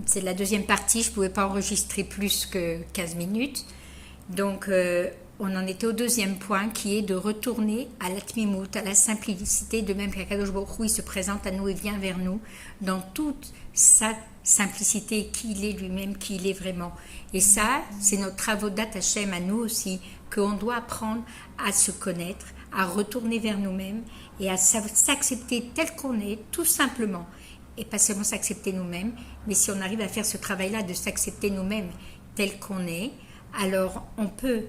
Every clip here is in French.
c'est la deuxième partie, je ne pouvais pas enregistrer plus que 15 minutes. Donc, on en était au deuxième point qui est de retourner à la tmimout, à la simplicité, de même qu'Akadosh Baruch Hu, il se présente à nous et vient vers nous dans toute sa simplicité, qui il est lui-même, qui il est vraiment. Et ça, c'est notre avodat Hashem à nous aussi, qu'on doit apprendre à se connaître, à retourner vers nous-mêmes et à s'accepter tel qu'on est, tout simplement. Et pas seulement s'accepter nous-mêmes, mais si on arrive à faire ce travail-là de s'accepter nous-mêmes tel qu'on est, alors on peut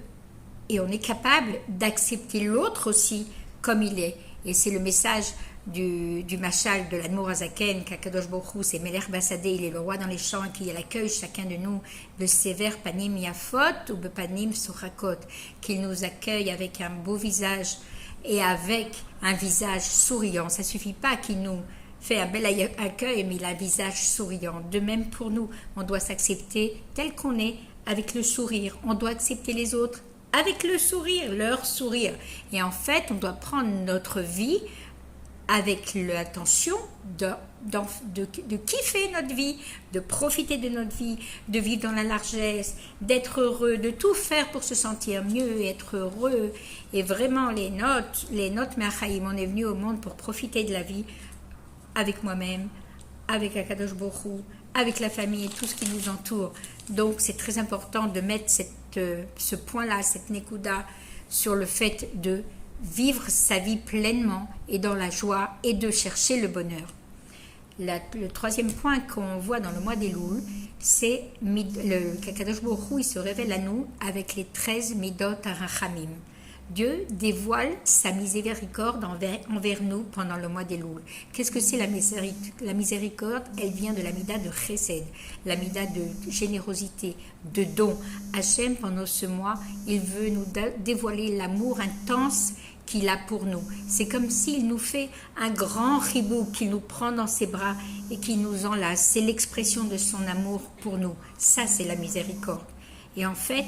et on est capable d'accepter l'autre aussi comme il est. Et c'est le message du Machal de l'Admour Azaken, qu'Akadosh Baruch Hu, c'est Meler Basadé, il est le roi dans les champs et qu'il accueille chacun de nous de sévère panim yafot ou de panim sorakot, qu'il nous accueille avec un beau visage et avec un visage souriant. Ça ne suffit pas qu'il nous fait un bel accueil, mais il a un visage souriant. De même pour nous, on doit s'accepter tel qu'on est, avec le sourire. On doit accepter les autres avec le sourire, leur sourire. Et en fait, on doit prendre notre vie avec l'intention de kiffer notre vie, de profiter de notre vie, de vivre dans la largesse, d'être heureux, de tout faire pour se sentir mieux et être heureux. Et vraiment, les notes Me'achaim, on est venu au monde pour profiter de la vie avec moi-même, avec Akadosh Baruch Hu, avec la famille et tout ce qui nous entoure. Donc, c'est très important de mettre ce point-là, cette nekuda, sur le fait de vivre sa vie pleinement et dans la joie et de chercher le bonheur. Le troisième point qu'on voit dans le mois d'Elul, c'est qu'Akadosh Baruch Hu, il se révèle à nous avec les 13 Midot HaRachamim. Dieu dévoile sa miséricorde envers nous pendant le mois d'Elul. Qu'est-ce que c'est la miséricorde? Elle vient de la mida de chesed, la mida de générosité, de don. Hachem, pendant ce mois, il veut nous dévoiler l'amour intense qu'il a pour nous. C'est comme s'il nous fait un grand chibou, qu'il nous prend dans ses bras et qu'il nous enlace. C'est l'expression de son amour pour nous. Ça, c'est la miséricorde. Et en fait,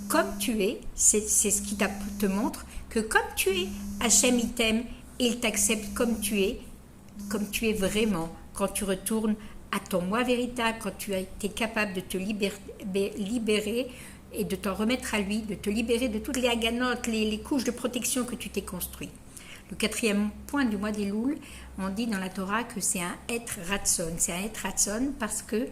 comme tu es, c'est ce qui te montre que comme tu es, Hachem il t'aime et il t'accepte comme tu es vraiment, quand tu retournes à ton moi véritable, quand tu as été capable de te libérer et de t'en remettre à lui, de te libérer de toutes les aganotes, les couches de protection que tu t'es construit. Le quatrième point du mois d'Elul, on dit dans la Torah que c'est un être ratson. C'est un être ratson parce que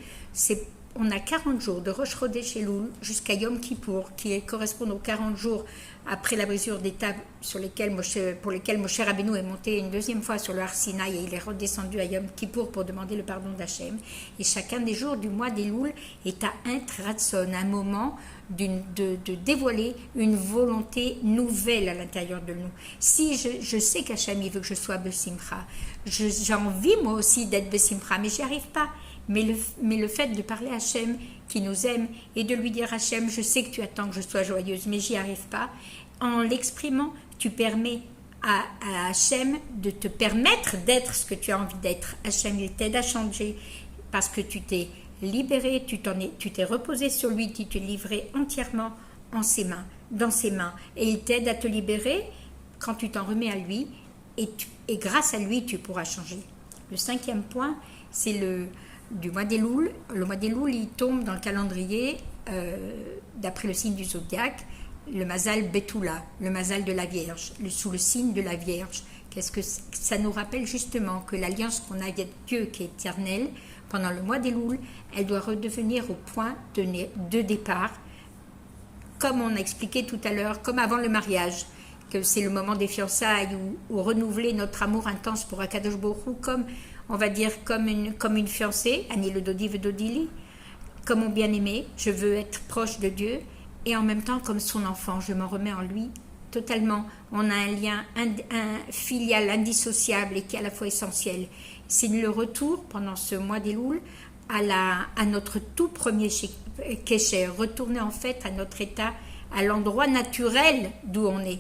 on a 40 jours de Rosh Chodesh Elul jusqu'à Yom Kippour, qui correspondent aux 40 jours après la brisure des tables pour lesquelles Moshe Rabbeinu est monté une deuxième fois sur le Har Sinaï et il est redescendu à Yom Kippour pour demander le pardon d'Hachem. Et chacun des jours du mois d'Elul est à un Tratson, un moment de dévoiler une volonté nouvelle à l'intérieur de nous. Si je sais qu'Hachem il veut que je sois Besimcha, j'ai envie moi aussi d'être Besimcha, mais j'y arrive pas. Mais le fait de parler à Hachem qui nous aime et de lui dire Hachem, je sais que tu attends que je sois joyeuse, mais j'y arrive pas. En l'exprimant, tu permets à Hachem de te permettre d'être ce que tu as envie d'être. Hachem, il t'aide à changer parce que tu t'es libéré, tu t'es reposé sur lui, tu t'es livré entièrement dans ses mains. Et il t'aide à te libérer quand tu t'en remets à lui et grâce à lui, tu pourras changer. Le cinquième point, c'est du mois d'Elul. Le mois d'Elul, il tombe dans le calendrier, d'après le signe du zodiaque, le Mazal Betula, le Mazal de la Vierge, sous le signe de la Vierge. Qu'est-ce que ça nous rappelle justement que l'alliance qu'on a avec Dieu, qui est éternelle, pendant le mois d'Elul, elle doit redevenir au point de départ, comme on a expliqué tout à l'heure, comme avant le mariage, que c'est le moment des fiançailles où renouveler notre amour intense pour Akadosh Baruch Hu, comme on va dire comme une fiancée, Ani le Dodi Vedodili, comme mon bien-aimé, je veux être proche de Dieu, et en même temps comme son enfant, je m'en remets en lui totalement. On a un lien filial indissociable et qui est à la fois essentiel. C'est le retour pendant ce mois d'Elul à notre tout premier kécher, retourner en fait à notre état, à l'endroit naturel d'où on est,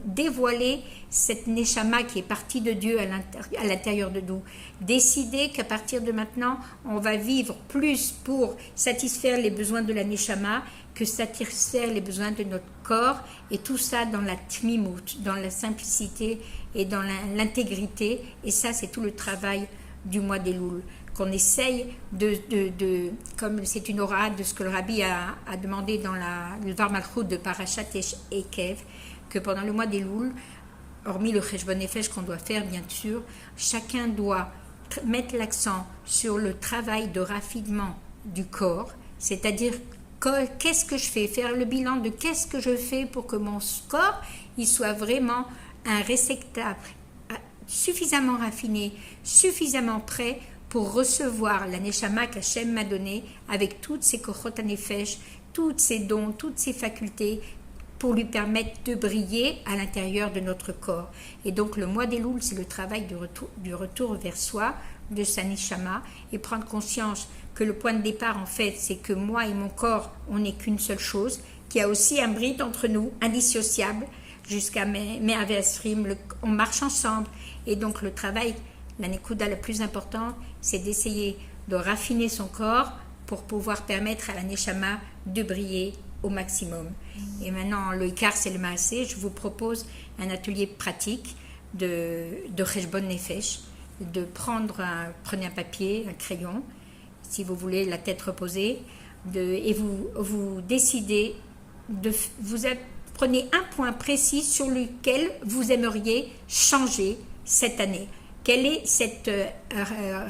dévoiler cette neshama qui est partie de Dieu à l'intérieur de nous, décider qu'à partir de maintenant on va vivre plus pour satisfaire les besoins de la neshama que satisfaire les besoins de notre corps, et tout ça dans la tmimout, dans la simplicité et dans l'intégrité. Et ça, c'est tout le travail du mois d'Elul. qu'on essaye comme c'est une aura de ce que le Rabbi a demandé dans le Dvar Malchut de Parashat Ekev, que pendant le mois d'Elul, hormis le Cheshbon Nefesh qu'on doit faire bien sûr, chacun doit mettre l'accent sur le travail de raffinement du corps, c'est-à-dire qu'est-ce que je fais, faire le bilan de qu'est-ce que je fais pour que mon corps il soit vraiment un réceptacle suffisamment raffiné, suffisamment prêt pour recevoir la Neshama qu'Hachem m'a donnée avec toutes ses kochot hanefesh, tous ses dons, toutes ses facultés, pour lui permettre de briller à l'intérieur de notre corps. Et donc le mois d'Elul, c'est le travail du retour vers soi, de sa Neshama, et prendre conscience que le point de départ, en fait, c'est que moi et mon corps, on n'est qu'une seule chose, qu'il y a aussi un brit entre nous, indissociable, jusqu'à Me'av Asrim, on marche ensemble. Et donc le travail, la Nekuda la plus importante, c'est d'essayer de raffiner son corps pour pouvoir permettre à la Neshama de briller au maximum. Et maintenant, le Ikar, c'est le Maaseh. Je vous propose un atelier pratique de Cheshbon Nefesh, de prenez un papier, un crayon, si vous voulez, la tête reposée, et vous décidez, prenez un point précis sur lequel vous aimeriez changer cette année. Quelle est cette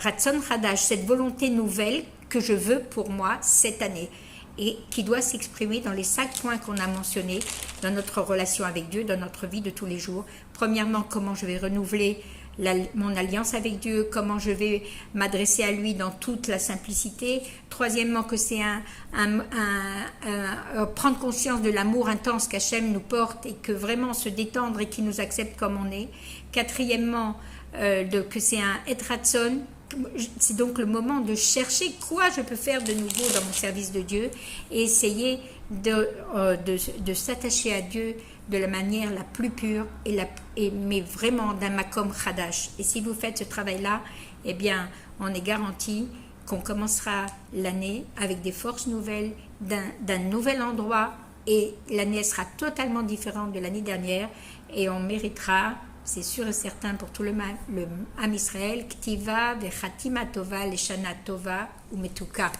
Ratzon Hadash, cette volonté nouvelle que je veux pour moi cette année, et qui doit s'exprimer dans les 5 points qu'on a mentionnés dans notre relation avec Dieu, dans notre vie de tous les jours. Premièrement, comment je vais renouveler mon alliance avec Dieu, comment je vais m'adresser à lui dans toute la simplicité. Troisièmement, que c'est prendre conscience de l'amour intense qu'Hachem nous porte et que vraiment se détendre et qu'il nous accepte comme on est. Quatrièmement, que c'est un Et Ratzon. C'est donc le moment de chercher quoi je peux faire de nouveau dans mon service de Dieu et essayer de s'attacher à Dieu de la manière la plus pure mais vraiment d'un makom chadash. Et si vous faites ce travail-là, eh bien, on est garanti qu'on commencera l'année avec des forces nouvelles, d'un nouvel endroit, et l'année sera totalement différente de l'année dernière, et on méritera, c'est sûr et certain pour tout le Am Israël, Ktiva, Vechatima Tova, Leshana Tova, Umetuka.